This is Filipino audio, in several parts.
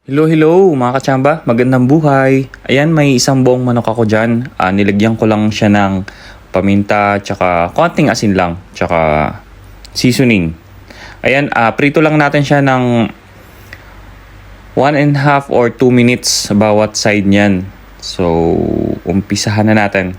Hello, hello mga kachamba, magandang buhay. Ayan, may isang buong manok ako dyan. Nilagyan ko lang siya ng paminta, tsaka konting asin lang, tsaka seasoning. Ayan, prito lang natin siya ng 1.5 or 2 minutes bawat side niyan. So, umpisahan na natin.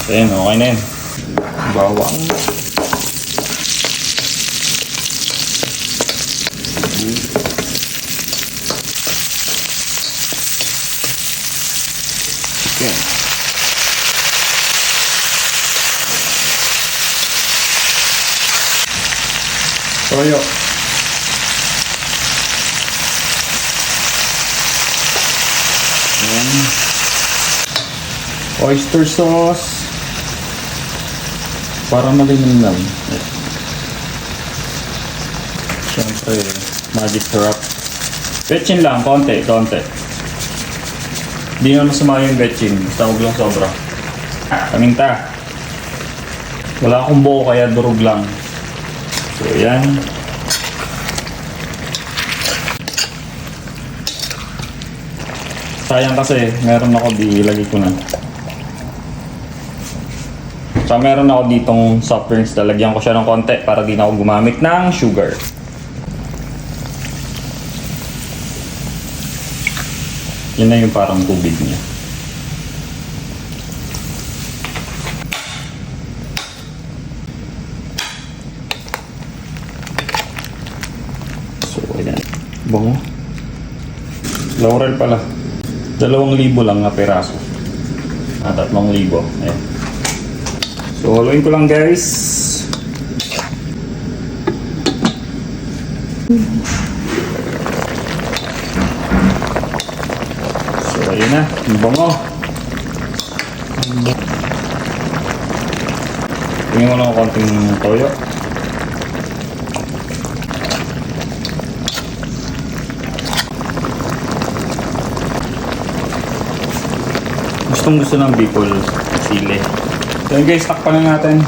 Ayan, okay na yun. Bawang. Chicken. Toyo. Ayan. Oyster sauce. Para malinamnam. Siyempre, magic syrup. Betchin lang, konti. Di naman masama yung betchin. Basta huwag lang sobra. Paminta. Wala akong buo kaya durog lang. So, yan. Sayang kasi, meron ako di ilagay ko na. So, meron ako ditong soft drinks. Lalagyan ko siya ng konti para di na ako gumamit ng sugar. Yan na yung parang tubig niya. So, ayan. Bango. Laurel pala. 2,000 lang na peraso. 3,000. Ayan. So, haluin ko lang guys. So, ayun na. Ang bango. Tingnan mo lang konting toyo. Gustong gusto ng Bicol sili. So guys, takpan na natin.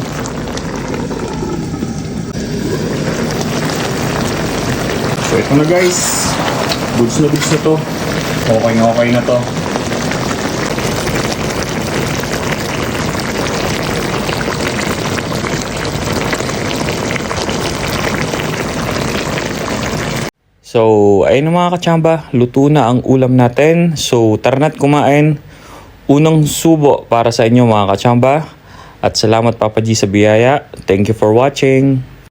So ito na guys. Goods na to. Okay na to. So, ayun na mga kachamba. Luto na ang ulam natin. So, tara na't kumain. Unang subo para sa inyo mga kachamba. At salamat Papa G sa biyaya. Thank you for watching.